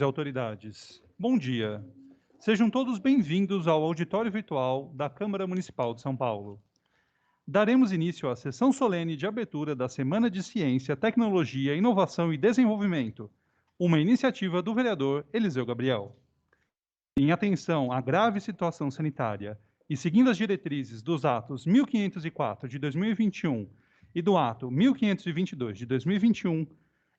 e autoridades, bom dia. Sejam todos bem-vindos ao auditório virtual da Câmara Municipal de São Paulo. Daremos início à sessão solene de abertura da Semana de Ciência, Tecnologia, Inovação e Desenvolvimento, uma iniciativa do vereador Eliseu Gabriel. Em atenção à grave situação sanitária e seguindo as diretrizes dos atos 1504 de 2021 e do ato 1522 de 2021,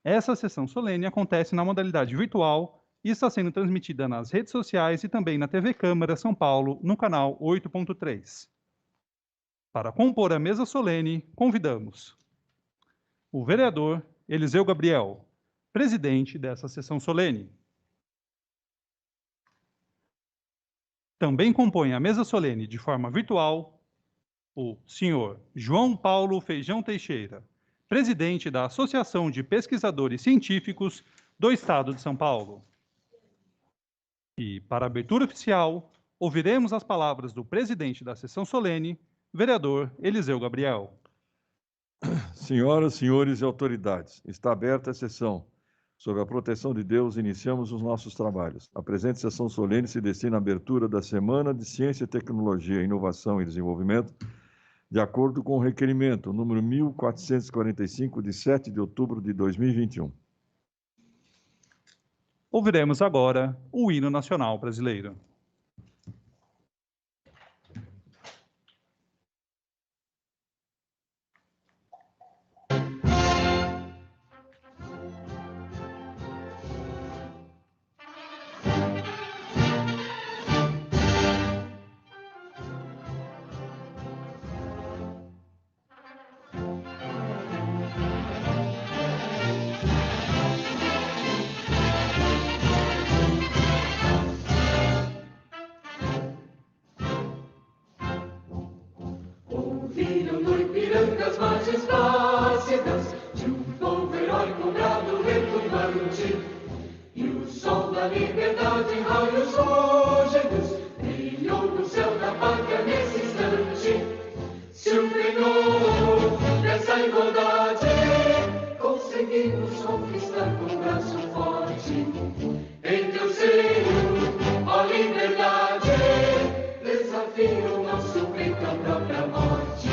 essa sessão solene acontece na modalidade virtual e está sendo transmitida nas redes sociais e também na TV Câmara São Paulo, no canal 8.3. Para compor a mesa solene, convidamos o vereador Eliseu Gabriel, presidente dessa sessão solene. Também compõe a mesa solene de forma virtual o senhor João Paulo Feijão Teixeira, presidente da Associação de Pesquisadores Científicos do Estado de São Paulo. E, para a abertura oficial, ouviremos as palavras do presidente da sessão solene, vereador Eliseu Gabriel. Senhoras, senhores e autoridades, está aberta a sessão. Sob a proteção de Deus, iniciamos os nossos trabalhos. A presente sessão solene se destina à abertura da Semana de Ciência, Tecnologia, Inovação e Desenvolvimento, de acordo com o requerimento número 1445, de 7 de outubro de 2021. Ouviremos agora o hino nacional brasileiro. Ouviram no Ipiranga as margens plácidas de um povo heróico, brado, retumbante, e o sol da liberdade em raios fúlgidos brilhou no céu da pátria nesse instante. Se o penhor dessa igualdade conseguimos conquistar com braço forte, em teu seio, ó liberdade, desafio o nosso peito à própria morte.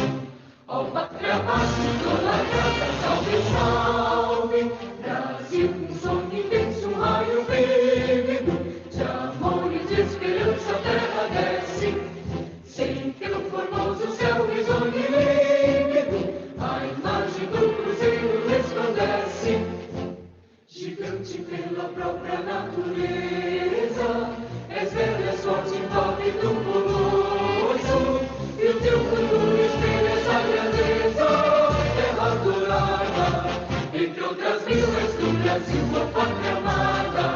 Ó pátria base, idolatrada, salve, salve, Brasil, um sonho intenso, um raio vívido, de amor e de esperança a terra desce, sem teu formoso céu risonho e límpido, a imagem do cruzeiro resplandece, gigante pela própria natureza, és bela, és forte, impávido, poroso, e o teu futuro espelha essa grandeza, terra dourada, entre outras mil és do Brasil, a pátria amada,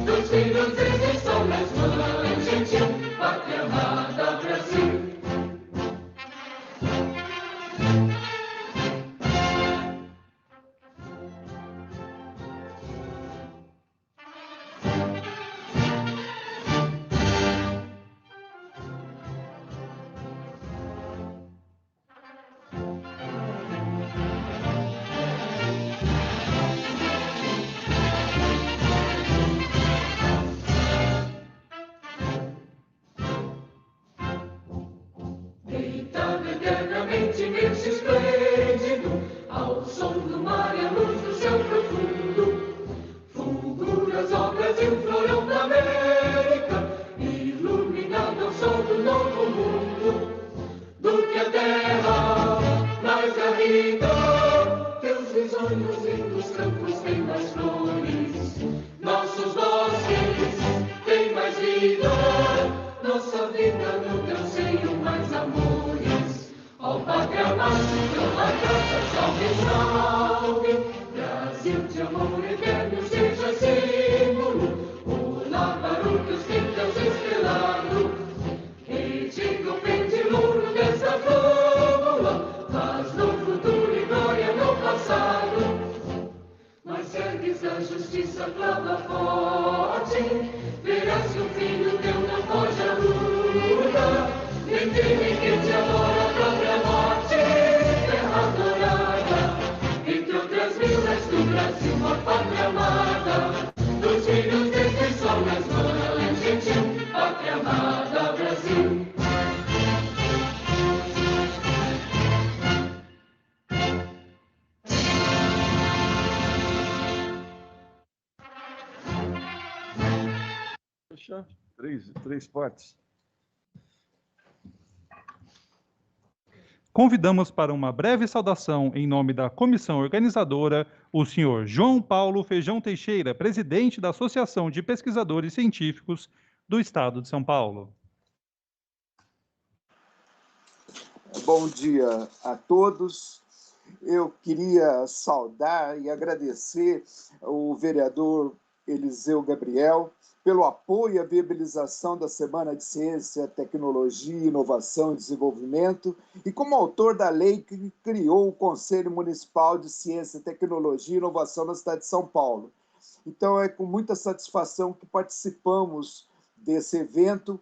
dos filhos desde sol, és mãe gentil, pátria amada, Brasil. Deitado eternamente nesse esplêndido, ao som do mar e à luz do céu profundo, fulgura as obras de um florão da América, iluminado ao sol do novo mundo, do que a terra mais garrida, teus risonhos lindos campos têm mais flores, nossos bosques têm mais vida, nossa vida no teu seio mais amores. Ó pátria máscara, idolatrada, salve, salve, Brasil de amor eterno seja símbolo, olá para o teus quintas estrelado, que diga o pendilouro dessa fórmula, mas no futuro e glória no passado. Mas ergues a justiça, clama forte, verás que o filho teu não foge à luta, nem teme que te adora a própria morte, terra dourada, entre outras mil és do Brasil, uma pátria amada, dos filhos desse Poxa, três partes. Convidamos para uma breve saudação em nome da comissão organizadora o senhor João Paulo Feijão Teixeira, presidente da Associação de Pesquisadores Científicos do Estado de São Paulo. Bom dia a todos. Eu queria saudar e agradecer o vereador Eliseu Gabriel pelo apoio à viabilização da Semana de Ciência, Tecnologia, Inovação e Desenvolvimento e como autor da lei que criou o Conselho Municipal de Ciência, Tecnologia e Inovação na cidade de São Paulo. Então, é com muita satisfação que participamos desse evento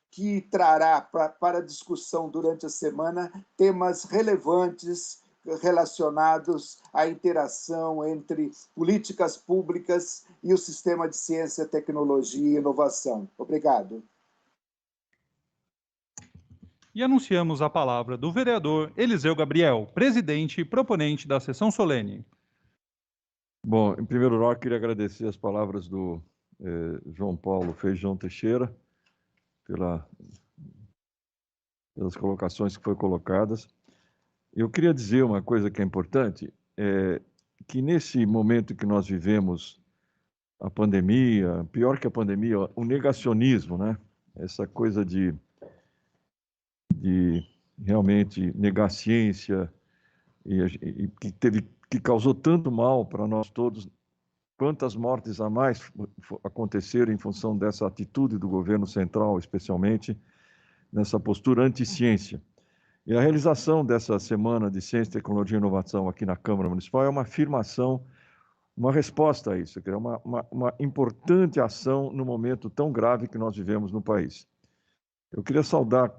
que trará para discussão durante a semana temas relevantes relacionados à interação entre políticas públicas e o sistema de ciência, tecnologia e inovação. Obrigado. E anunciamos a palavra do vereador Eliseu Gabriel, presidente e proponente da sessão solene. Bom, em primeiro lugar, queria agradecer as palavras do João Paulo Feijão Teixeira, pelas colocações que foram colocadas. Eu queria dizer uma coisa que é importante, que nesse momento que nós vivemos, a pandemia, pior que a pandemia, o negacionismo, né? Essa coisa de realmente negar a ciência, e que causou tanto mal para nós todos, quantas mortes a mais aconteceram em função dessa atitude do governo central, especialmente nessa postura anti-ciência. E a realização dessa Semana de Ciência, Tecnologia e Inovação aqui na Câmara Municipal é uma afirmação, uma resposta a isso, que é uma importante ação no momento tão grave que nós vivemos no país. Eu queria saudar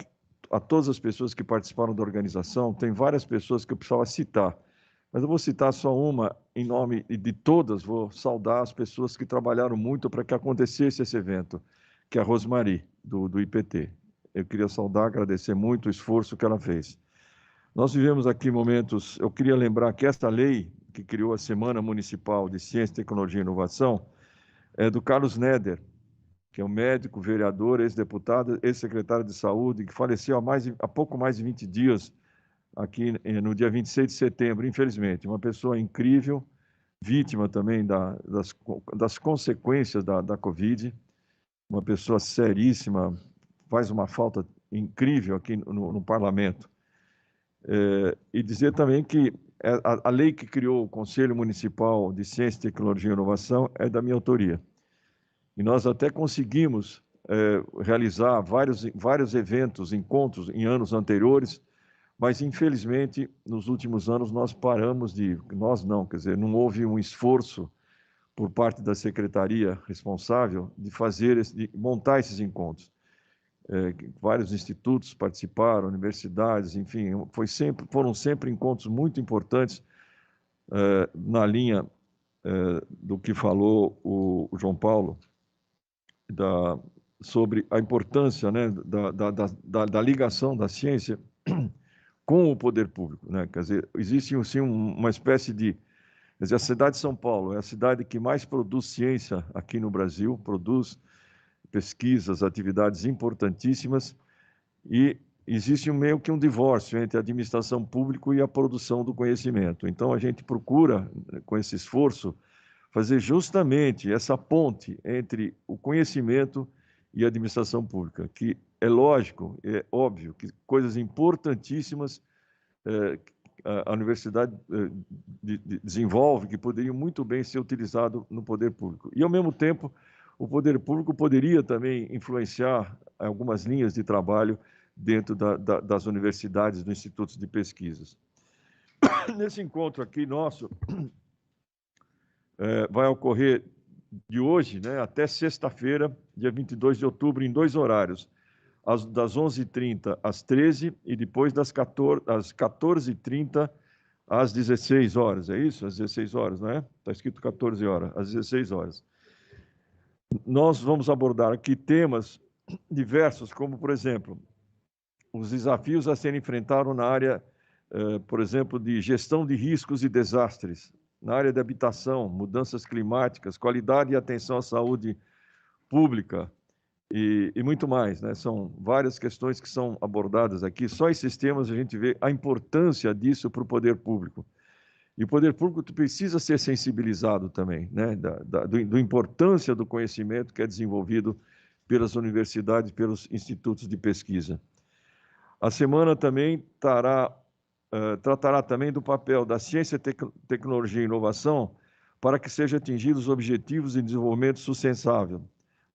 a todas as pessoas que participaram da organização, tem várias pessoas que eu precisava citar, mas eu vou citar só uma em nome de todas, vou saudar as pessoas que trabalharam muito para que acontecesse esse evento, que é a Rosmari, do IPT. Eu queria saudar, agradecer muito o esforço que ela fez. Nós vivemos aqui momentos... Eu queria lembrar que esta lei, que criou a Semana Municipal de Ciência, Tecnologia e Inovação, é do Carlos Neder, que é um médico, vereador, ex-deputado, ex-secretário de Saúde, que faleceu há pouco mais de 20 dias, aqui no dia 26 de setembro, infelizmente. Uma pessoa incrível, vítima também das consequências da Covid, uma pessoa seríssima, faz uma falta incrível aqui no Parlamento. E dizer também que a lei que criou o Conselho Municipal de Ciência, Tecnologia e Inovação é da minha autoria. E nós até conseguimos realizar vários eventos, encontros em anos anteriores, mas, infelizmente, nos últimos anos nós paramos não houve um esforço por parte da secretaria responsável de montar esses encontros. Vários institutos participaram, universidades, enfim, foram sempre encontros muito importantes na linha do que falou o João Paulo, sobre a importância, né, da ligação da ciência com o poder público, né? Quer dizer, existe assim, uma espécie de... Quer dizer, a cidade de São Paulo é a cidade que mais produz ciência aqui no Brasil, produz pesquisas, atividades importantíssimas, e existe meio que um divórcio entre a administração pública e a produção do conhecimento. Então, a gente procura, com esse esforço, fazer justamente essa ponte entre o conhecimento e a administração pública, que é lógico, é óbvio, que coisas importantíssimas a universidade desenvolve, que poderiam muito bem ser utilizadas no poder público. E, ao mesmo tempo, o poder público poderia também influenciar algumas linhas de trabalho dentro das universidades, dos institutos de pesquisas. Nesse encontro aqui nosso, vai ocorrer de hoje, né, até sexta-feira, dia 22 de outubro, em 2 horários, das 11h30 às 13h e depois das 14h30 às 16 horas. É isso? Às 16 horas, não é? Está escrito 14 horas, às 16 horas. Nós vamos abordar aqui temas diversos, como, por exemplo, os desafios a serem enfrentados na área, por exemplo, de gestão de riscos e desastres, na área de habitação, mudanças climáticas, qualidade e atenção à saúde pública e muito mais, né? São várias questões que são abordadas aqui. Só esses temas a gente vê a importância disso para o poder público. E o poder público precisa ser sensibilizado também, né? Da importância do conhecimento que é desenvolvido pelas universidades, pelos institutos de pesquisa. A semana também tratará também do papel da ciência, tecnologia e inovação para que sejam atingidos os objetivos de desenvolvimento sustentável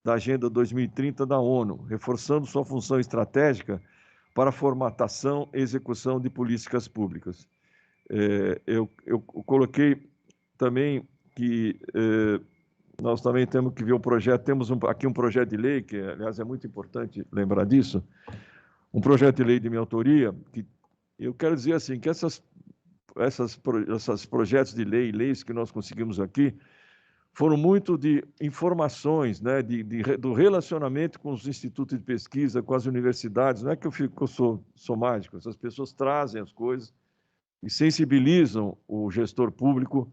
da Agenda 2030 da ONU, reforçando sua função estratégica para a formatação e execução de políticas públicas. Eu coloquei também que nós também temos que ver o projeto, temos aqui um projeto de lei, que, aliás, é muito importante lembrar disso, um projeto de lei de minha autoria, que eu quero dizer assim, que esses projetos de lei, leis que nós conseguimos aqui, foram muito de informações, né, do relacionamento com os institutos de pesquisa, com as universidades. Não é que eu sou mágico, essas pessoas trazem as coisas e sensibilizam o gestor público,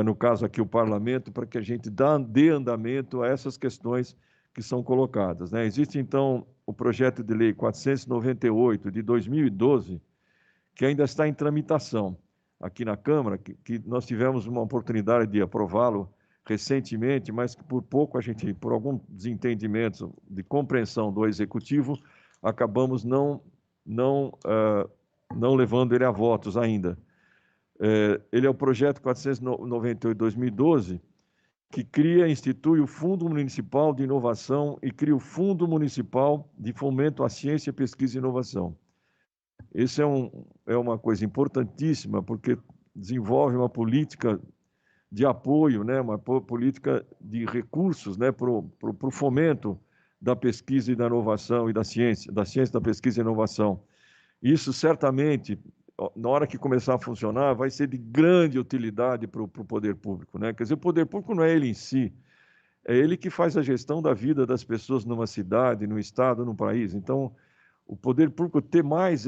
no caso aqui o parlamento, para que a gente dê andamento a essas questões que são colocadas, né? Existe, então, o projeto de lei 498 de 2012, que ainda está em tramitação aqui na Câmara, que nós tivemos uma oportunidade de aprová-lo recentemente, mas que por pouco a gente, por algum desentendimento de compreensão do Executivo, acabamos não levando ele a votos ainda. Ele é o projeto 498 de 2012, que institui o Fundo Municipal de Inovação e cria o Fundo Municipal de Fomento à Ciência, Pesquisa e Inovação. Isso é uma coisa importantíssima, porque desenvolve uma política de apoio, né, uma política de recursos, né, para o fomento da pesquisa e da inovação e da ciência, da pesquisa e inovação. Isso, certamente, na hora que começar a funcionar, vai ser de grande utilidade para o poder público, né? Quer dizer, o poder público não é ele em si, é ele que faz a gestão da vida das pessoas numa cidade, no estado, no país. Então, o poder público ter mais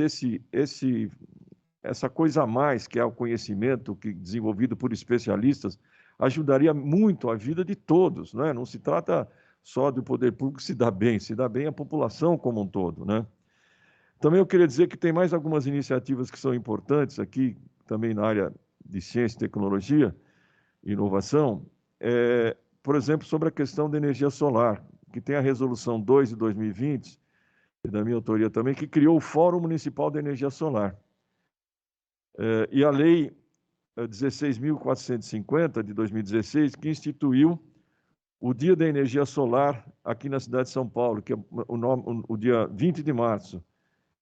essa coisa a mais, que é o conhecimento desenvolvido por especialistas, ajudaria muito a vida de todos, né? Não se trata só do poder público se dá bem a população como um todo, né? Também eu queria dizer que tem mais algumas iniciativas que são importantes aqui, também na área de ciência, tecnologia e inovação, por exemplo, sobre a questão da energia solar, que tem a Resolução 2 de 2020, da minha autoria também, que criou o Fórum Municipal de Energia Solar. E a Lei 16.450, de 2016, que instituiu o Dia da Energia Solar aqui na cidade de São Paulo, que é o dia 20 de março.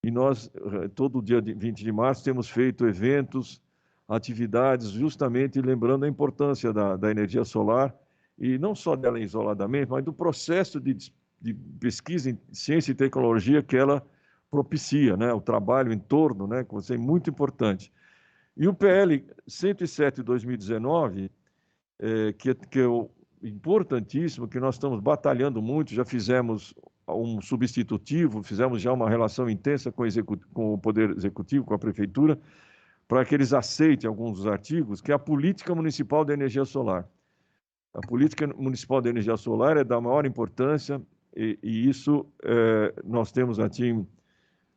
E nós, todo dia 20 de março, temos feito eventos, atividades, justamente lembrando a importância da energia solar, e não só dela isoladamente, mas do processo de pesquisa em ciência e tecnologia que ela propicia, né? O trabalho em torno, né? Que é muito importante. E o PL 107 de 2019, que é importantíssimo, que nós estamos batalhando muito, já fizemos um substitutivo, fizemos já uma relação intensa com o Poder Executivo, com a Prefeitura, para que eles aceitem alguns dos artigos, que é a Política Municipal de Energia Solar. A Política Municipal de Energia Solar é da maior importância e isso nós temos aqui,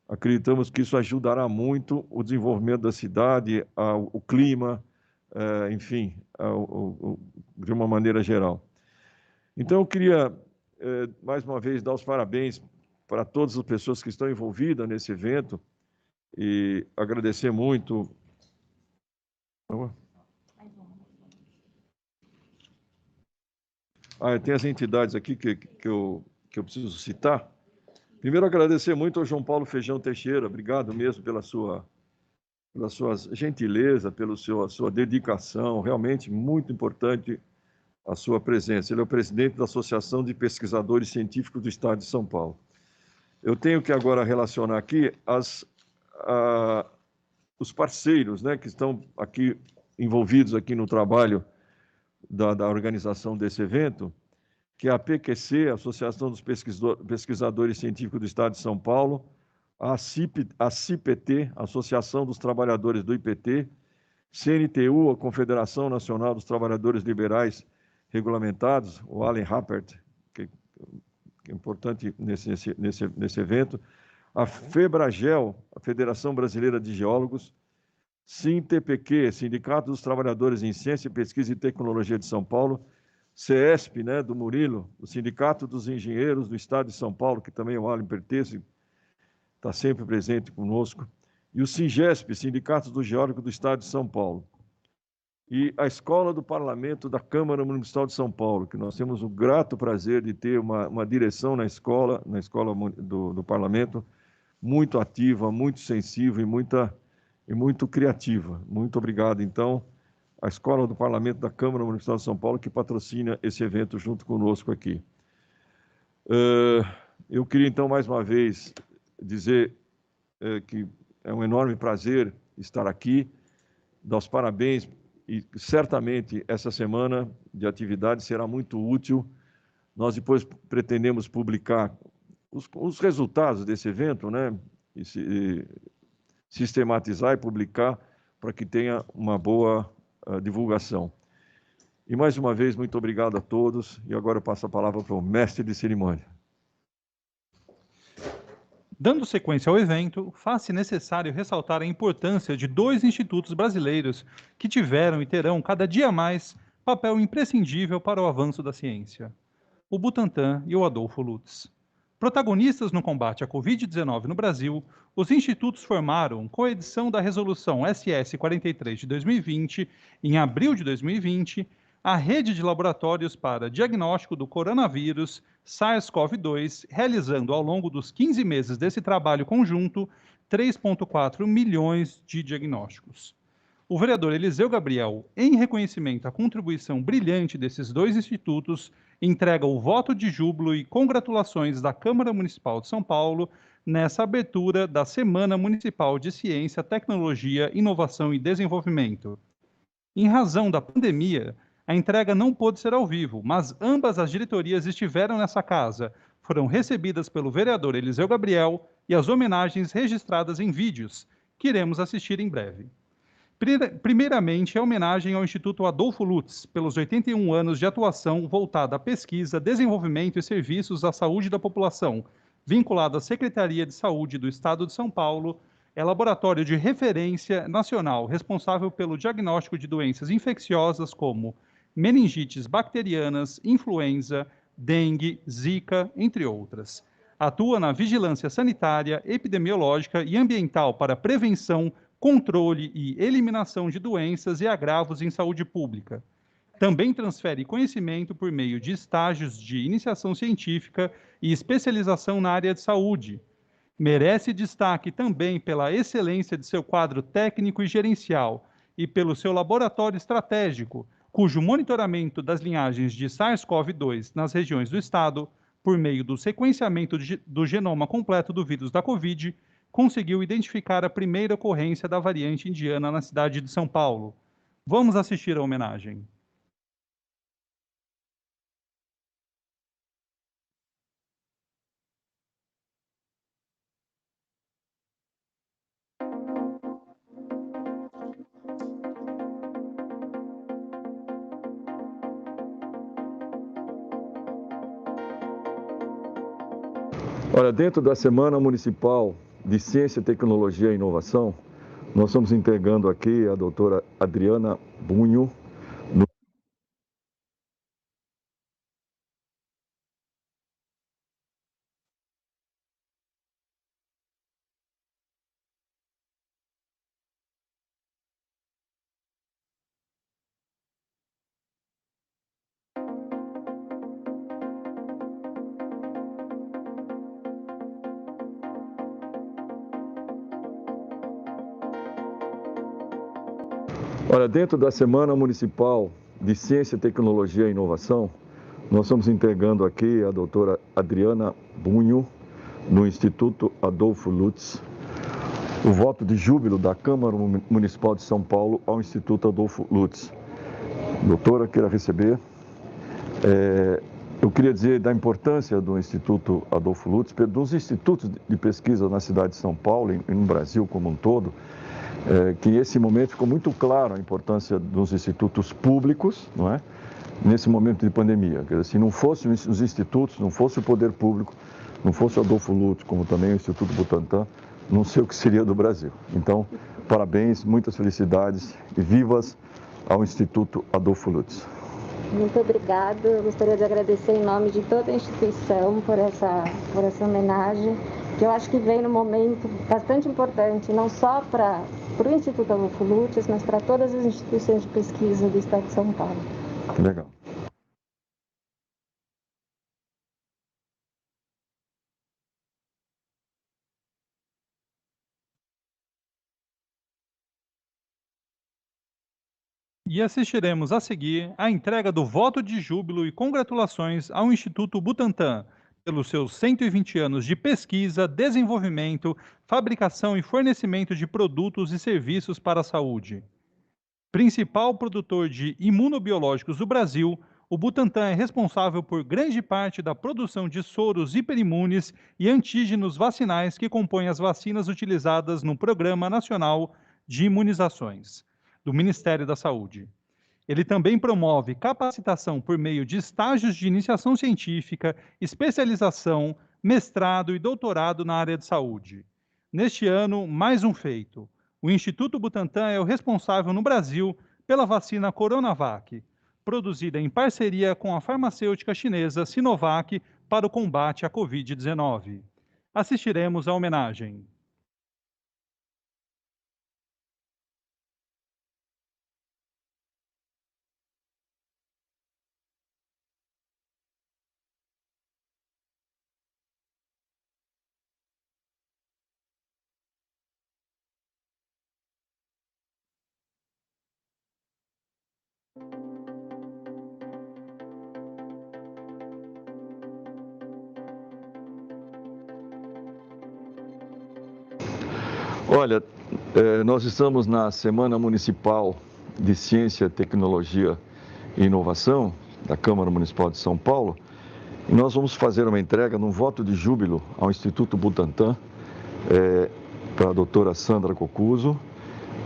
acreditamos que isso ajudará muito o desenvolvimento da cidade, o clima, enfim, de uma maneira geral. Então, eu queria, mais uma vez, dar os parabéns para todas as pessoas que estão envolvidas nesse evento e agradecer muito. Tem as entidades aqui que eu preciso citar. Primeiro, agradecer muito ao João Paulo Feijão Teixeira. Obrigado mesmo pela sua gentileza, pela sua dedicação. Realmente muito importante a sua presença. Ele é o presidente da Associação de Pesquisadores Científicos do Estado de São Paulo. Eu tenho que agora relacionar aqui os parceiros, né, que estão aqui envolvidos aqui no trabalho da organização desse evento, que é a PQC, Associação dos Pesquisadores Científicos do Estado de São Paulo, a CIPT, Associação dos Trabalhadores do IPT, CNTU, a Confederação Nacional dos Trabalhadores Liberais Regulamentados, o Allen Rappert, que que é importante nesse evento, a FEBRAGEL, a Federação Brasileira de Geólogos, SINTPQ, Sindicato dos Trabalhadores em Ciência, Pesquisa e Tecnologia de São Paulo, CESP, né, do Murilo, o Sindicato dos Engenheiros do Estado de São Paulo, que também o Alan pertence, está sempre presente conosco, e o SINGESP, Sindicato dos Geólogos do Estado de São Paulo. E a Escola do Parlamento da Câmara Municipal de São Paulo, que nós temos o grato prazer de ter uma direção na escola do Parlamento, muito ativa, muito sensível e muito criativa. Muito obrigado, então, à Escola do Parlamento da Câmara Municipal de São Paulo, que patrocina esse evento junto conosco aqui. Eu queria, então, mais uma vez, dizer que é um enorme prazer estar aqui, dar os parabéns, e certamente essa semana de atividade será muito útil. Nós depois pretendemos publicar os resultados desse evento, né? E sistematizar e publicar para que tenha uma boa divulgação. E mais uma vez, muito obrigado a todos. E agora eu passo a palavra para o mestre de cerimônia. Dando sequência ao evento, faz-se necessário ressaltar a importância de dois institutos brasileiros que tiveram e terão cada dia mais papel imprescindível para o avanço da ciência: o Butantan e o Adolfo Lutz. Protagonistas no combate à Covid-19 no Brasil, os institutos formaram, com a edição da Resolução SS 43 de 2020, em abril de 2020, a rede de laboratórios para diagnóstico do coronavírus SARS-CoV-2, realizando ao longo dos 15 meses desse trabalho conjunto 3,4 milhões de diagnósticos. O vereador Eliseu Gabriel, em reconhecimento à contribuição brilhante desses dois institutos, entrega o voto de júbilo e congratulações da Câmara Municipal de São Paulo nessa abertura da Semana Municipal de Ciência, Tecnologia, Inovação e Desenvolvimento. Em razão da pandemia, a entrega não pôde ser ao vivo, mas ambas as diretorias estiveram nessa casa, foram recebidas pelo vereador Eliseu Gabriel e as homenagens registradas em vídeos, que iremos assistir em breve. Primeiramente, a homenagem ao Instituto Adolfo Lutz, pelos 81 anos de atuação voltada à pesquisa, desenvolvimento e serviços à saúde da população, vinculado à Secretaria de Saúde do Estado de São Paulo, é laboratório de referência nacional responsável pelo diagnóstico de doenças infecciosas como meningites bacterianas, influenza, dengue, zika, entre outras. Atua na vigilância sanitária, epidemiológica e ambiental para prevenção, controle e eliminação de doenças e agravos em saúde pública. Também transfere conhecimento por meio de estágios de iniciação científica e especialização na área de saúde. Merece destaque também pela excelência de seu quadro técnico e gerencial e pelo seu laboratório estratégico, cujo monitoramento das linhagens de SARS-CoV-2 nas regiões do estado, por meio do sequenciamento do genoma completo do vírus da Covid, conseguiu identificar a primeira ocorrência da variante indiana na cidade de São Paulo. Vamos assistir à homenagem. Olha, dentro da Semana Municipal de Ciência, Tecnologia e Inovação, nós estamos entregando aqui a doutora Adriana Bunho, Olha, dentro da Semana Municipal de Ciência, Tecnologia e Inovação, nós estamos entregando aqui a doutora Adriana Bunho, no Instituto Adolfo Lutz, o voto de júbilo da Câmara Municipal de São Paulo ao Instituto Adolfo Lutz. Doutora, queira receber. Eu queria dizer da importância do Instituto Adolfo Lutz, dos institutos de pesquisa na cidade de São Paulo e no Brasil como um todo, que esse momento ficou muito claro a importância dos institutos públicos, não é? nesse momento de pandemia. Quer dizer, se não fossem os institutos, não fosse o poder público, não fosse o Adolfo Lutz, como também o Instituto Butantan, não sei o que seria do Brasil. Então, parabéns, muitas felicidades e vivas ao Instituto Adolfo Lutz. Muito obrigada. Eu gostaria de agradecer em nome de toda a instituição por essa homenagem, que eu acho que vem num momento bastante importante, não só para o Instituto Adolfo Lutz, mas para todas as instituições de pesquisa do Estado de São Paulo. Legal. E assistiremos a seguir a entrega do voto de júbilo e congratulações ao Instituto Butantan pelos seus 120 anos de pesquisa, desenvolvimento, fabricação e fornecimento de produtos e serviços para a saúde. Principal produtor de imunobiológicos do Brasil, o Butantan é responsável por grande parte da produção de soros hiperimunes e antígenos vacinais que compõem as vacinas utilizadas no Programa Nacional de Imunizações do Ministério da Saúde. Ele também promove capacitação por meio de estágios de iniciação científica, especialização, mestrado e doutorado na área de saúde. Neste ano, mais um feito. O Instituto Butantan é o responsável no Brasil pela vacina Coronavac, produzida em parceria com a farmacêutica chinesa Sinovac para o combate à Covid-19. Assistiremos à homenagem. Olha, nós estamos na Semana Municipal de Ciência, Tecnologia e Inovação da Câmara Municipal de São Paulo e nós vamos fazer uma entrega num voto de júbilo ao Instituto Butantan para a doutora Sandra Cocuso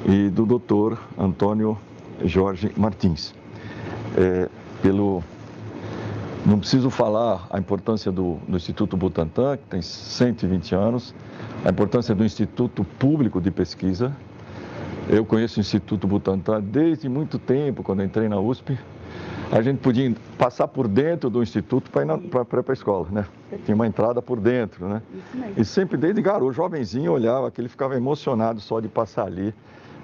e do doutor Antônio Jorge Martins. Não preciso falar a importância do Instituto Butantan, que tem 120 anos, a importância do Instituto Público de Pesquisa. Eu conheço o Instituto Butantan desde muito tempo, quando entrei na USP. A gente podia passar por dentro do Instituto para ir para a escola, né? Tinha uma entrada por dentro, né? E sempre desde garoto, jovenzinho, olhava que ele ficava emocionado só de passar ali,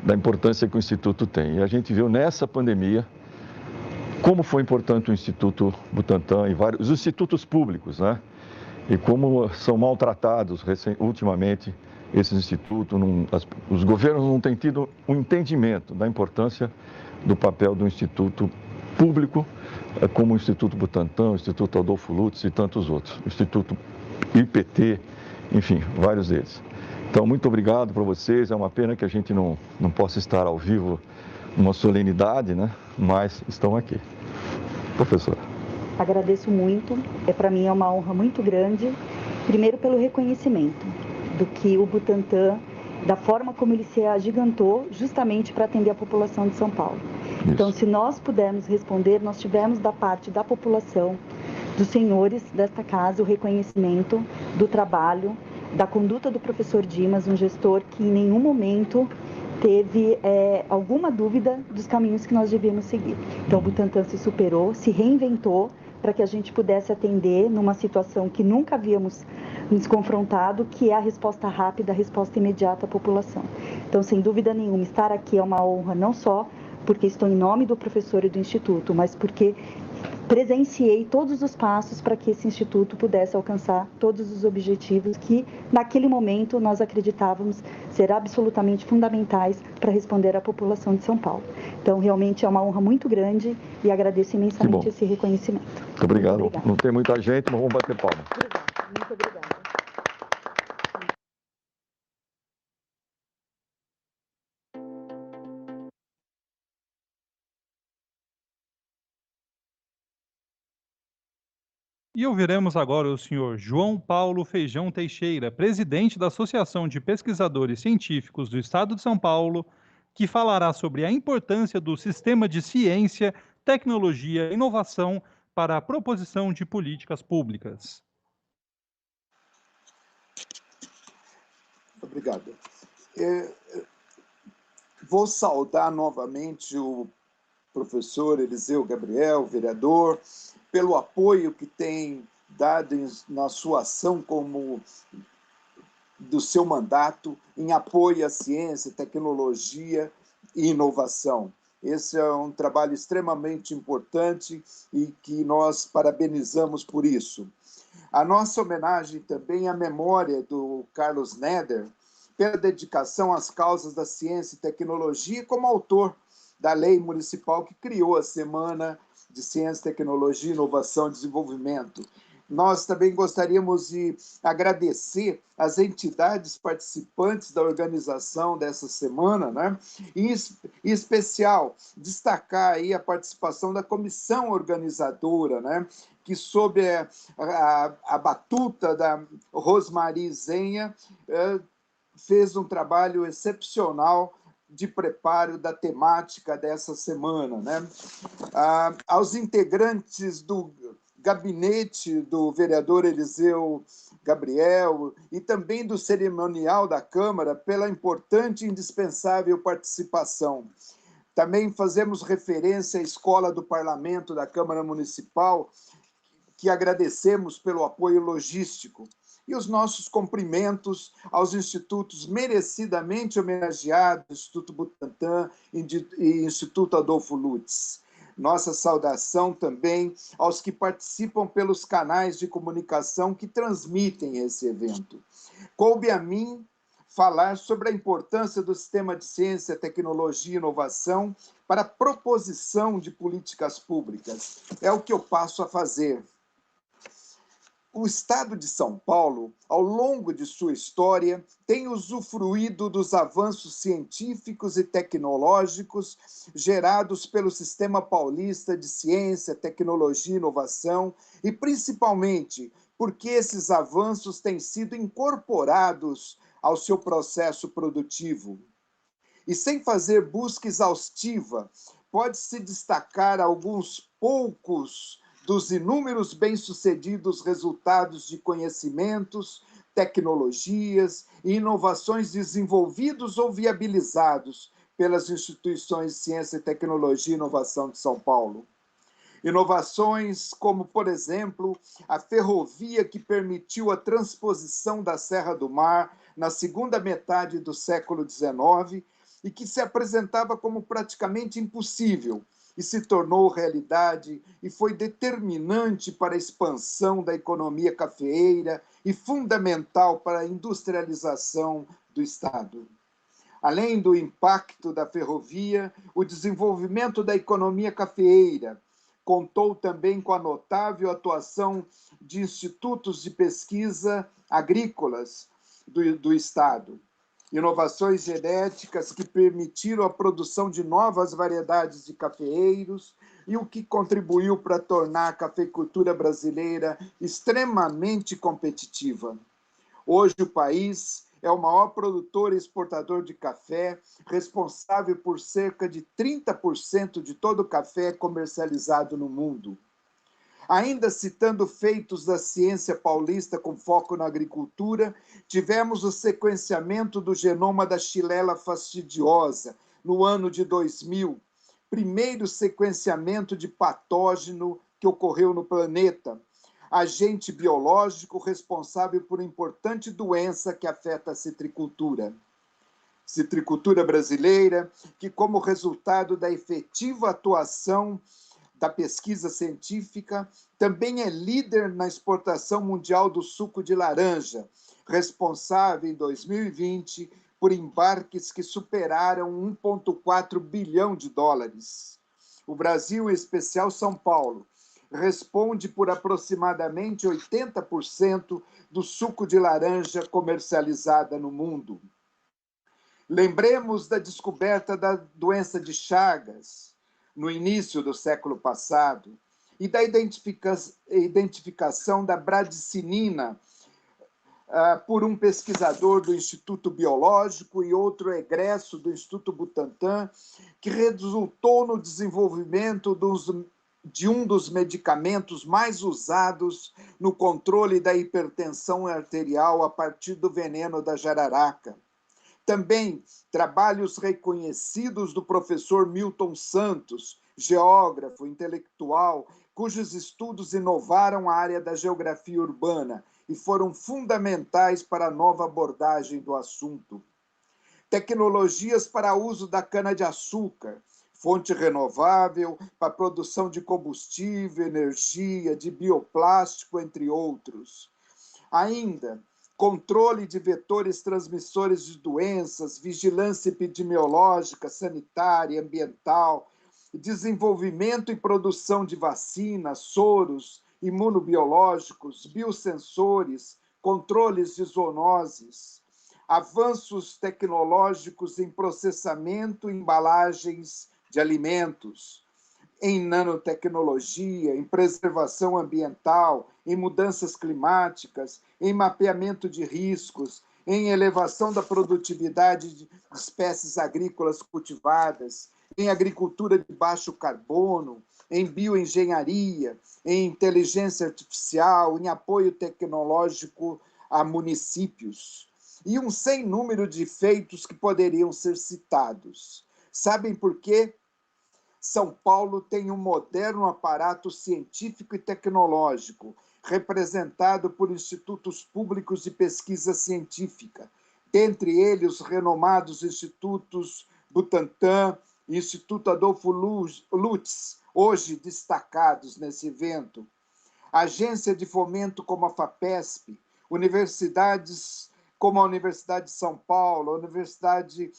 da importância que o Instituto tem. E a gente viu nessa pandemia como foi importante o Instituto Butantan e os institutos públicos, né? E como são maltratados ultimamente esses institutos. Os governos não têm tido um entendimento da importância do papel do Instituto Público, como o Instituto Butantan, o Instituto Adolfo Lutz e tantos outros. O Instituto IPT, enfim, vários deles. Então, muito obrigado para vocês. É uma pena que a gente não possa estar ao vivo numa solenidade, né? Mas estão aqui. Professora. Agradeço muito, para mim é uma honra muito grande, primeiro pelo reconhecimento do que o Butantan, da forma como ele se agigantou justamente para atender a população de São Paulo. Isso. Então, se nós pudermos responder, nós tivemos da parte da população, dos senhores desta casa, o reconhecimento do trabalho, da conduta do professor Dimas, um gestor que em nenhum momento teve alguma dúvida dos caminhos que nós devíamos seguir. Então, o Butantan se superou, se reinventou para que a gente pudesse atender numa situação que nunca havíamos nos confrontado, que é a resposta rápida, a resposta imediata à população. Então, sem dúvida nenhuma, estar aqui é uma honra, não só porque estou em nome do professor e do Instituto, mas porque presenciei todos os passos para que esse instituto pudesse alcançar todos os objetivos que, naquele momento, nós acreditávamos ser absolutamente fundamentais para responder à população de São Paulo. Então, realmente é uma honra muito grande e agradeço imensamente esse reconhecimento. Muito obrigado. Muito obrigado. Não tem muita gente, mas vamos bater palma. Muito obrigada. E ouviremos agora o senhor João Paulo Feijão Teixeira, presidente da Associação de Pesquisadores Científicos do Estado de São Paulo, que falará sobre a importância do sistema de ciência, tecnologia e inovação para a proposição de políticas públicas. Obrigado. Vou saudar novamente o professor Eliseu Gabriel, vereador, pelo apoio que tem dado na sua ação como do seu mandato em apoio à ciência, tecnologia e inovação. Esse é um trabalho extremamente importante e que nós parabenizamos por isso. A nossa homenagem também à memória do Carlos Neder, pela dedicação às causas da ciência e tecnologia, como autor da lei municipal que criou a Semana de Ciência, Tecnologia, Inovação e Desenvolvimento. Nós também gostaríamos de agradecer as entidades participantes da organização dessa semana, né? E, em especial, destacar aí a participação da comissão organizadora, né? Que, sob a batuta da Rosmari Zenha, fez um trabalho excepcional de preparo da temática dessa semana, né? Aos integrantes do gabinete do vereador Eliseu Gabriel e também do cerimonial da Câmara pela importante e indispensável participação. Também fazemos referência à Escola do Parlamento da Câmara Municipal, que agradecemos pelo apoio logístico. E os nossos cumprimentos aos institutos merecidamente homenageados, Instituto Butantan e Instituto Adolfo Lutz. Nossa saudação também aos que participam pelos canais de comunicação que transmitem esse evento. Coube a mim falar sobre a importância do sistema de ciência, tecnologia e inovação para a proposição de políticas públicas. É o que eu passo a fazer. O Estado de São Paulo, ao longo de sua história, tem usufruído dos avanços científicos e tecnológicos gerados pelo Sistema Paulista de Ciência, Tecnologia e Inovação, e principalmente porque esses avanços têm sido incorporados ao seu processo produtivo. E sem fazer busca exaustiva, pode-se destacar alguns poucos dos inúmeros bem-sucedidos resultados de conhecimentos, tecnologias e inovações desenvolvidos ou viabilizados pelas instituições de ciência, tecnologia e inovação de São Paulo. Inovações como, por exemplo, a ferrovia que permitiu a transposição da Serra do Mar na segunda metade do século XIX e que se apresentava como praticamente impossível, e se tornou realidade e foi determinante para a expansão da economia cafeeira e fundamental para a industrialização do Estado. Além do impacto da ferrovia, o desenvolvimento da economia cafeeira contou também com a notável atuação de institutos de pesquisa agrícolas do Estado. Inovações genéticas que permitiram a produção de novas variedades de cafeeiros e o que contribuiu para tornar a cafeicultura brasileira extremamente competitiva. Hoje, o país é o maior produtor e exportador de café, responsável por cerca de 30% de todo o café comercializado no mundo. Ainda citando feitos da ciência paulista com foco na agricultura, tivemos o sequenciamento do genoma da Xylella fastidiosa no ano de 2000, primeiro sequenciamento de patógeno que ocorreu no planeta, agente biológico responsável por importante doença que afeta a citricultura. Citricultura brasileira, que como resultado da efetiva atuação da pesquisa científica, também é líder na exportação mundial do suco de laranja, responsável em 2020 por embarques que superaram 1,4 bilhão de dólares. O Brasil, em especial São Paulo, responde por aproximadamente 80% do suco de laranja comercializada no mundo. Lembremos da descoberta da doença de Chagas, no início do século passado, e da identificação da bradicinina por um pesquisador do Instituto Biológico e outro egresso do Instituto Butantan, que resultou no desenvolvimento de um dos medicamentos mais usados no controle da hipertensão arterial a partir do veneno da jararaca. Também trabalhos reconhecidos do professor Milton Santos, geógrafo, intelectual, cujos estudos inovaram a área da geografia urbana e foram fundamentais para a nova abordagem do assunto. Tecnologias para uso da cana-de-açúcar, fonte renovável para a produção de combustível, energia, de bioplástico, entre outros. Ainda, controle de vetores transmissores de doenças, vigilância epidemiológica, sanitária, ambiental, desenvolvimento e produção de vacinas, soros, imunobiológicos, biosensores, controles de zoonoses, avanços tecnológicos em processamento e embalagens de alimentos, em nanotecnologia, em preservação ambiental, em mudanças climáticas, em mapeamento de riscos, em elevação da produtividade de espécies agrícolas cultivadas, em agricultura de baixo carbono, em bioengenharia, em inteligência artificial, em apoio tecnológico a municípios. E um sem número de feitos que poderiam ser citados. Sabem por quê? São Paulo tem um moderno aparato científico e tecnológico, representado por institutos públicos de pesquisa científica, dentre eles os renomados institutos Butantan e Instituto Adolfo Lutz, hoje destacados nesse evento, agência de fomento como a FAPESP, universidades como a Universidade de São Paulo, a Universidade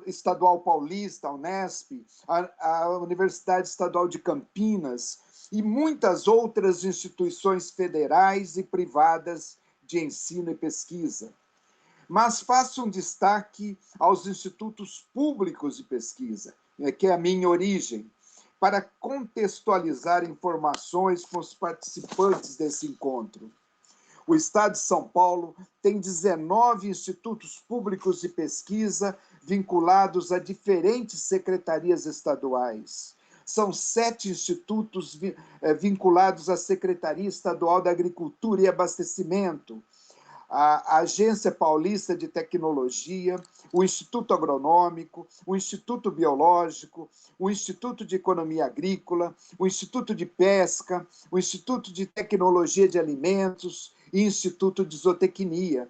Estadual Paulista, a Unesp, a Universidade Estadual de Campinas e muitas outras instituições federais e privadas de ensino e pesquisa. Mas faço um destaque aos institutos públicos de pesquisa, que é a minha origem, para contextualizar informações com os participantes desse encontro. O Estado de São Paulo tem 19 institutos públicos de pesquisa vinculados a diferentes secretarias estaduais. São 7 institutos vinculados à Secretaria Estadual da Agricultura e Abastecimento, a Agência Paulista de Tecnologia, o Instituto Agronômico, o Instituto Biológico, o Instituto de Economia Agrícola, o Instituto de Pesca, o Instituto de Tecnologia de Alimentos e Instituto de Zootecnia.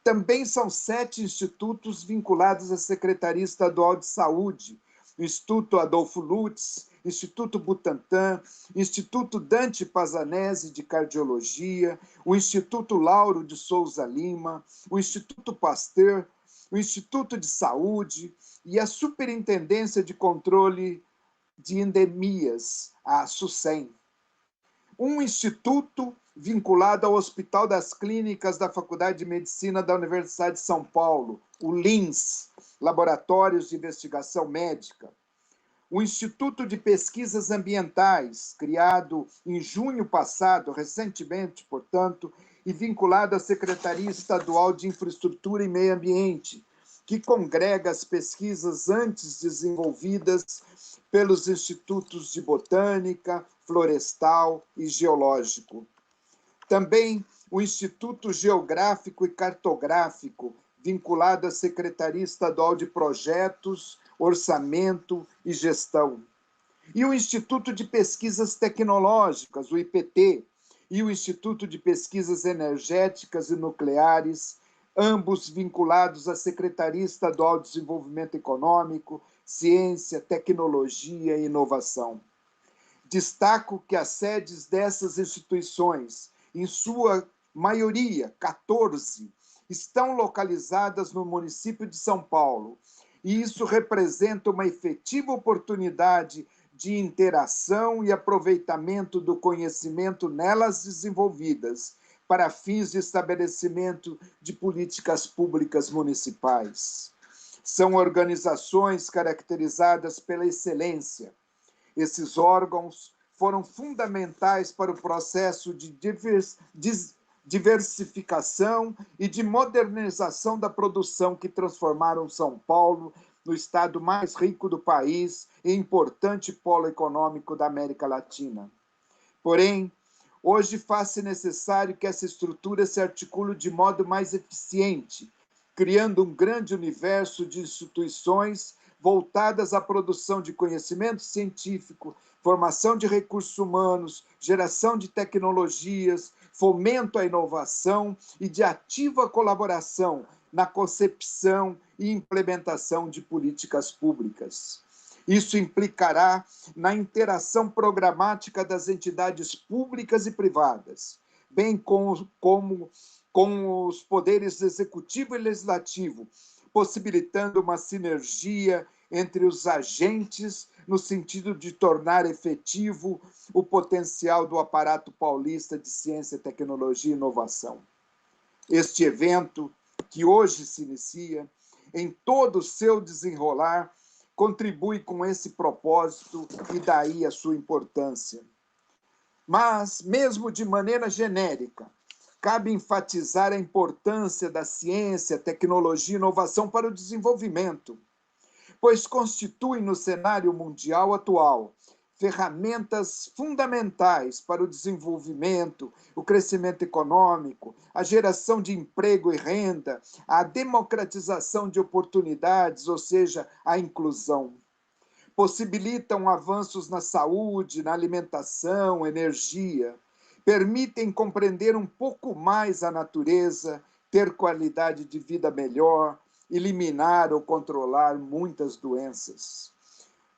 Também são 7 institutos vinculados à Secretaria Estadual de Saúde, o Instituto Adolfo Lutz, Instituto Butantan, Instituto Dante Pazanese de Cardiologia, o Instituto Lauro de Souza Lima, o Instituto Pasteur, o Instituto de Saúde e a Superintendência de Controle de Endemias, a SUSEM. Um instituto vinculado ao Hospital das Clínicas da Faculdade de Medicina da Universidade de São Paulo, o LINS, Laboratórios de Investigação Médica. O Instituto de Pesquisas Ambientais, criado em junho passado, recentemente, portanto, e vinculado à Secretaria Estadual de Infraestrutura e Meio Ambiente, que congrega as pesquisas antes desenvolvidas pelos institutos de Botânica, Florestal e Geológico. Também o Instituto Geográfico e Cartográfico, vinculado à Secretaria Estadual de Projetos, Orçamento e Gestão. E o Instituto de Pesquisas Tecnológicas, o IPT, e o Instituto de Pesquisas Energéticas e Nucleares, ambos vinculados à Secretaria Estadual de Desenvolvimento Econômico, Ciência, Tecnologia e Inovação. Destaco que as sedes dessas instituições, em sua maioria, 14, estão localizadas no município de São Paulo, e isso representa uma efetiva oportunidade de interação e aproveitamento do conhecimento nelas desenvolvidas para fins de estabelecimento de políticas públicas municipais. São organizações caracterizadas pela excelência. Esses órgãos foram fundamentais para o processo de diversificação e de modernização da produção que transformaram São Paulo no estado mais rico do país e importante polo econômico da América Latina. Porém, hoje faz-se necessário que essa estrutura se articule de modo mais eficiente, criando um grande universo de instituições voltadas à produção de conhecimento científico, formação de recursos humanos, geração de tecnologias, fomento à inovação e de ativa colaboração na concepção e implementação de políticas públicas. Isso implicará na interação programática das entidades públicas e privadas, bem como com os poderes executivo e legislativo, possibilitando uma sinergia entre os agentes no sentido de tornar efetivo o potencial do aparato paulista de ciência, tecnologia e inovação. Este evento, que hoje se inicia, em todo o seu desenrolar, contribui com esse propósito e daí a sua importância. Mas, mesmo de maneira genérica, cabe enfatizar a importância da ciência, tecnologia e inovação para o desenvolvimento, pois constituem no cenário mundial atual ferramentas fundamentais para o desenvolvimento, o crescimento econômico, a geração de emprego e renda, a democratização de oportunidades, ou seja, a inclusão. Possibilitam avanços na saúde, na alimentação, energia, permitem compreender um pouco mais a natureza, ter qualidade de vida melhor, eliminar ou controlar muitas doenças.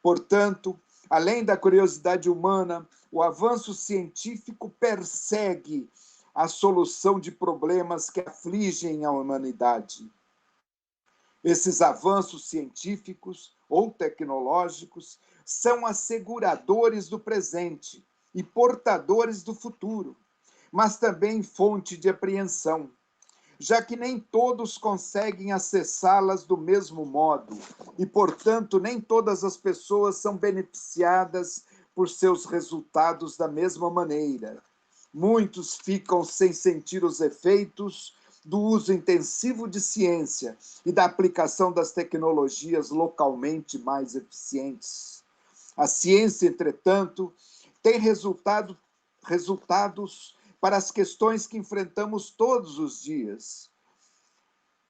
Portanto, além da curiosidade humana, o avanço científico persegue a solução de problemas que afligem a humanidade. Esses avanços científicos ou tecnológicos são asseguradores do presente e portadores do futuro, mas também fonte de apreensão, já que nem todos conseguem acessá-las do mesmo modo e, portanto, nem todas as pessoas são beneficiadas por seus resultados da mesma maneira. Muitos ficam sem sentir os efeitos do uso intensivo de ciência e da aplicação das tecnologias localmente mais eficientes. A ciência, entretanto, tem resultados para as questões que enfrentamos todos os dias.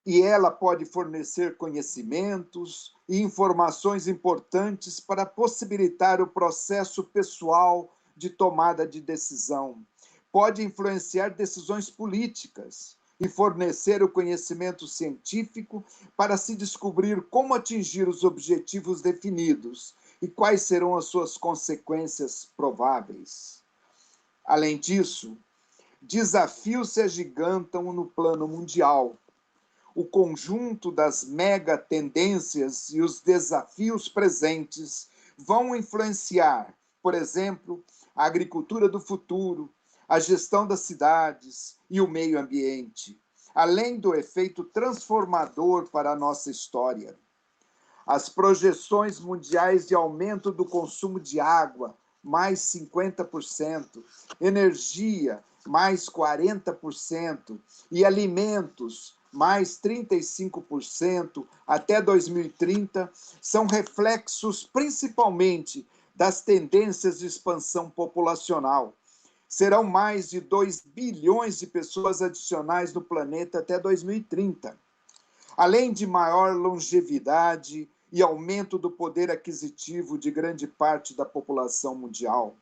E ela pode fornecer conhecimentos e informações importantes para possibilitar o processo pessoal de tomada de decisão. Pode influenciar decisões políticas e fornecer o conhecimento científico para se descobrir como atingir os objetivos definidos e quais serão as suas consequências prováveis. Além disso, desafios se agigantam no plano mundial. O conjunto das mega tendências e os desafios presentes vão influenciar, por exemplo, a agricultura do futuro, a gestão das cidades e o meio ambiente, além do efeito transformador para a nossa história. As projeções mundiais de aumento do consumo de água, mais 50%, energia, mais 40%, e alimentos, mais 35% até 2030, são reflexos principalmente das tendências de expansão populacional. Serão mais de 2 bilhões de pessoas adicionais no planeta até 2030. Além de maior longevidade e aumento do poder aquisitivo de grande parte da população mundial.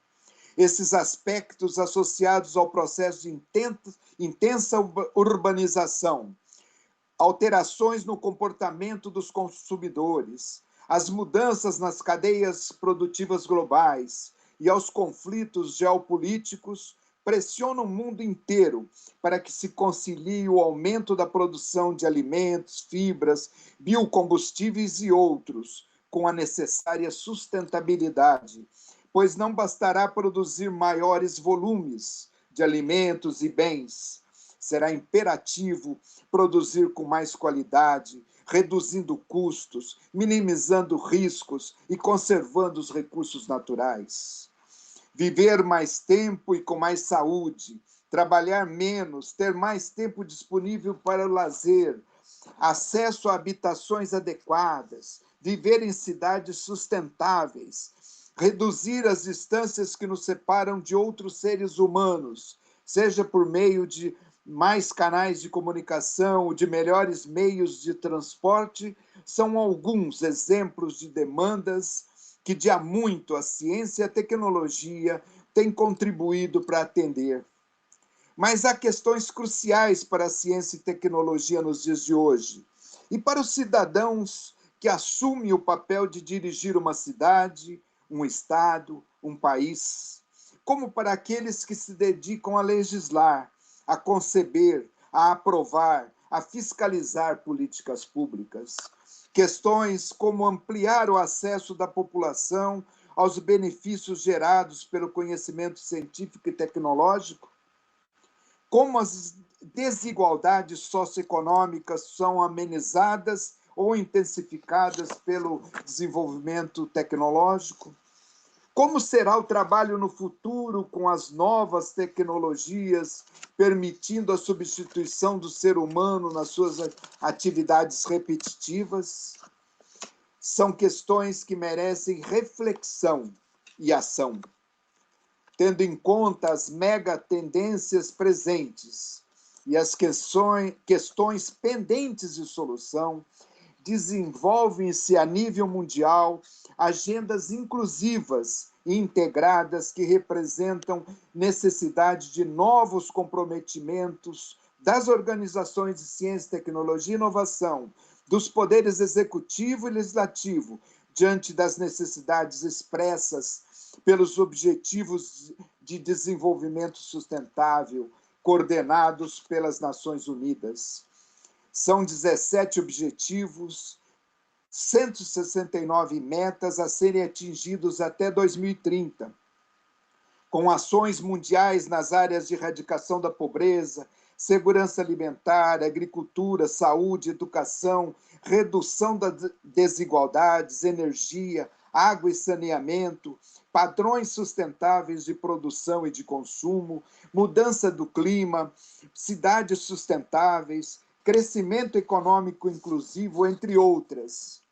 Esses aspectos associados ao processo de intensa urbanização, alterações no comportamento dos consumidores, as mudanças nas cadeias produtivas globais e aos conflitos geopolíticos pressionam o mundo inteiro para que se concilie o aumento da produção de alimentos, fibras, biocombustíveis e outros, com a necessária sustentabilidade, pois não bastará produzir maiores volumes de alimentos e bens. Será imperativo produzir com mais qualidade, reduzindo custos, minimizando riscos e conservando os recursos naturais. Viver mais tempo e com mais saúde, trabalhar menos, ter mais tempo disponível para o lazer, acesso a habitações adequadas, viver em cidades sustentáveis, reduzir as distâncias que nos separam de outros seres humanos, seja por meio de mais canais de comunicação, de melhores meios de transporte, são alguns exemplos de demandas que, de há muito, a ciência e a tecnologia têm contribuído para atender. Mas há questões cruciais para a ciência e tecnologia nos dias de hoje. E para os cidadãos que assumem o papel de dirigir uma cidade, um estado, um país, como para aqueles que se dedicam a legislar, a conceber, a aprovar, a fiscalizar políticas públicas. Questões como ampliar o acesso da população aos benefícios gerados pelo conhecimento científico e tecnológico, como as desigualdades socioeconômicas são amenizadas ou intensificadas pelo desenvolvimento tecnológico, como será o trabalho no futuro com as novas tecnologias, permitindo a substituição do ser humano nas suas atividades repetitivas? São questões que merecem reflexão e ação, tendo em conta as mega tendências presentes e as questões pendentes de solução. Desenvolvem-se a nível mundial agendas inclusivas e integradas que representam necessidade de novos comprometimentos das organizações de ciência, tecnologia e inovação, dos poderes executivo e legislativo, diante das necessidades expressas pelos Objetivos de Desenvolvimento Sustentável, coordenados pelas Nações Unidas. São 17 objetivos, 169 metas a serem atingidos até 2030, com ações mundiais nas áreas de erradicação da pobreza, segurança alimentar, agricultura, saúde, educação, redução das desigualdades, energia, água e saneamento, padrões sustentáveis de produção e de consumo, mudança do clima, cidades sustentáveis, crescimento econômico inclusivo, entre outras.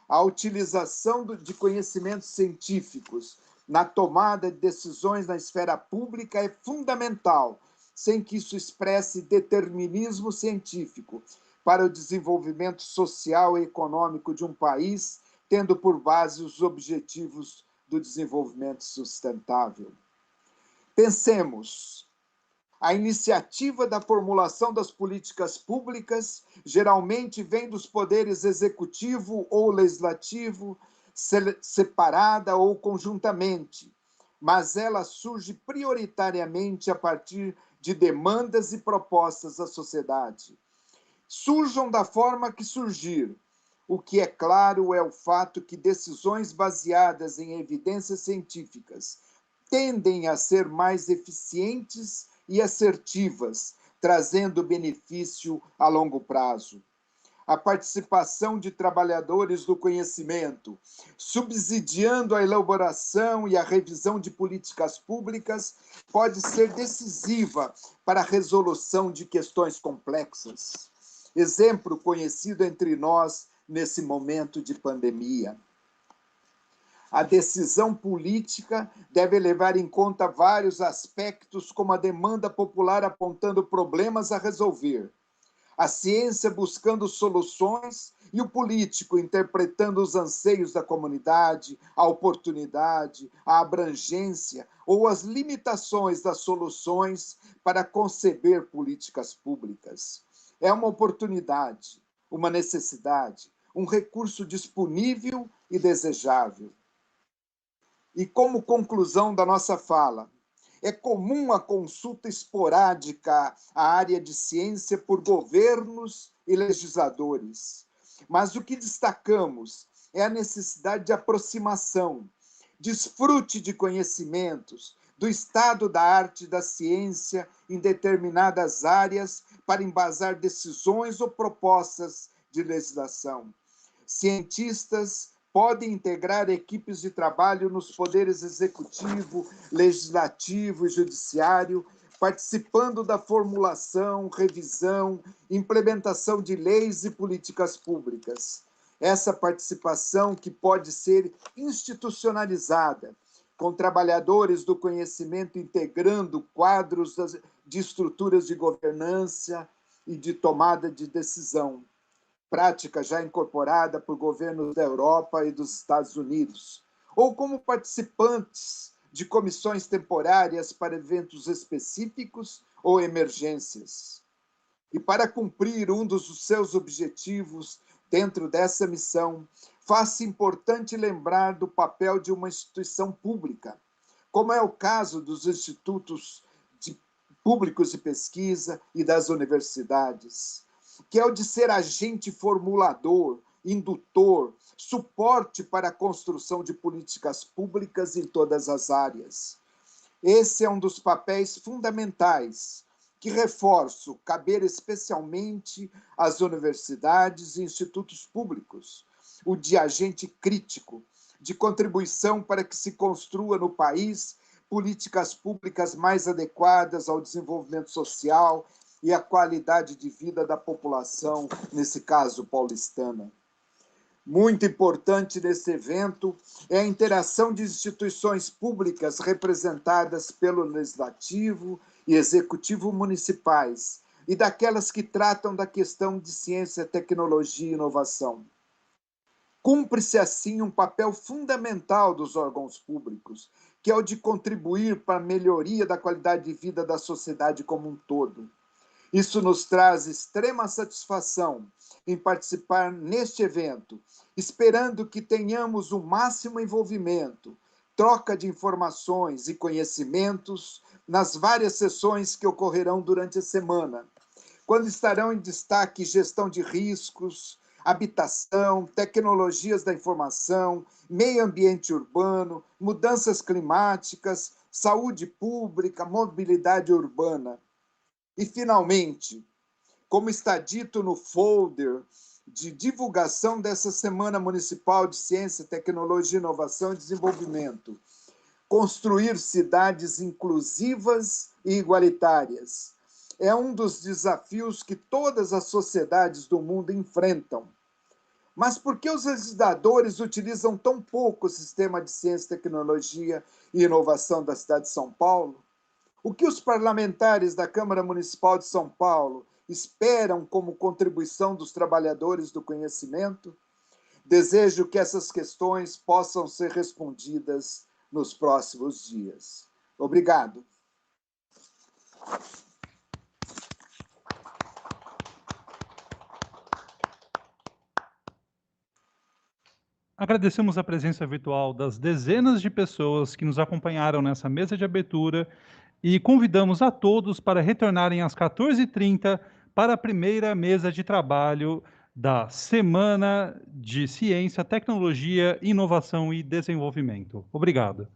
A utilização de conhecimentos científicos na tomada de decisões na esfera pública é fundamental, sem que isso expresse determinismo científico para o desenvolvimento social e econômico de um país, tendo por base os objetivos do desenvolvimento sustentável. Pensemos, a iniciativa da formulação das políticas públicas geralmente vem dos poderes executivo ou legislativo, separada ou conjuntamente, mas ela surge prioritariamente a partir de demandas e propostas da sociedade. Surjam da forma que surgir, o que é claro é o fato que decisões baseadas em evidências científicas tendem a ser mais eficientes e assertivas, trazendo benefício a longo prazo. A participação de trabalhadores do conhecimento, subsidiando a elaboração e a revisão de políticas públicas, pode ser decisiva para a resolução de questões complexas. Exemplo conhecido entre nós nesse momento de pandemia. A decisão política deve levar em conta vários aspectos, como a demanda popular apontando problemas a resolver, a ciência buscando soluções e o político interpretando os anseios da comunidade, a oportunidade, a abrangência ou as limitações das soluções para conceber políticas públicas. É uma oportunidade, uma necessidade, um recurso disponível e desejável. E como conclusão da nossa fala, é comum a consulta esporádica à área de ciência por governos e legisladores. Mas o que destacamos é a necessidade de aproximação, desfrute de conhecimentos, do estado da arte e da ciência em determinadas áreas para embasar decisões ou propostas de legislação. Cientistas podem integrar equipes de trabalho nos poderes executivo, legislativo e judiciário participando da formulação, revisão, implementação de leis e políticas públicas. Essa participação que pode ser institucionalizada, com trabalhadores do conhecimento integrando quadros de estruturas de governança e de tomada de decisão, prática já incorporada por governos da Europa e dos Estados Unidos, ou como participantes de comissões temporárias para eventos específicos ou emergências. E para cumprir um dos seus objetivos dentro dessa missão, faz-se importante lembrar do papel de uma instituição pública, como é o caso dos institutos públicos de pesquisa e das universidades, que é o de ser agente formulador, indutor, suporte para a construção de políticas públicas em todas as áreas. Esse é um dos papéis fundamentais que reforço caber especialmente às universidades e institutos públicos, o de agente crítico, de contribuição para que se construa no país políticas públicas mais adequadas ao desenvolvimento social e à qualidade de vida da população, nesse caso paulistana. Muito importante nesse evento é a interação de instituições públicas representadas pelo Legislativo e Executivo municipais e daquelas que tratam da questão de ciência, tecnologia e inovação. Cumpre-se, assim, um papel fundamental dos órgãos públicos, que é o de contribuir para a melhoria da qualidade de vida da sociedade como um todo. Isso nos traz extrema satisfação em participar neste evento, esperando que tenhamos o máximo envolvimento, troca de informações e conhecimentos nas várias sessões que ocorrerão durante a semana, quando estarão em destaque gestão de riscos, habitação, tecnologias da informação, meio ambiente urbano, mudanças climáticas, saúde pública, mobilidade urbana. E, finalmente, como está dito no folder de divulgação dessa Semana Municipal de Ciência, Tecnologia, Inovação e Desenvolvimento, construir cidades inclusivas e igualitárias é um dos desafios que todas as sociedades do mundo enfrentam. Mas por que os legisladores utilizam tão pouco o sistema de ciência, tecnologia e inovação da cidade de São Paulo? O que os parlamentares da Câmara Municipal de São Paulo esperam como contribuição dos trabalhadores do conhecimento? Desejo que essas questões possam ser respondidas nos próximos dias. Obrigado. Agradecemos a presença virtual das dezenas de pessoas que nos acompanharam nessa mesa de abertura e convidamos a todos para retornarem às 14h30 para a primeira mesa de trabalho da Semana de Ciência, Tecnologia, Inovação e Desenvolvimento. Obrigado.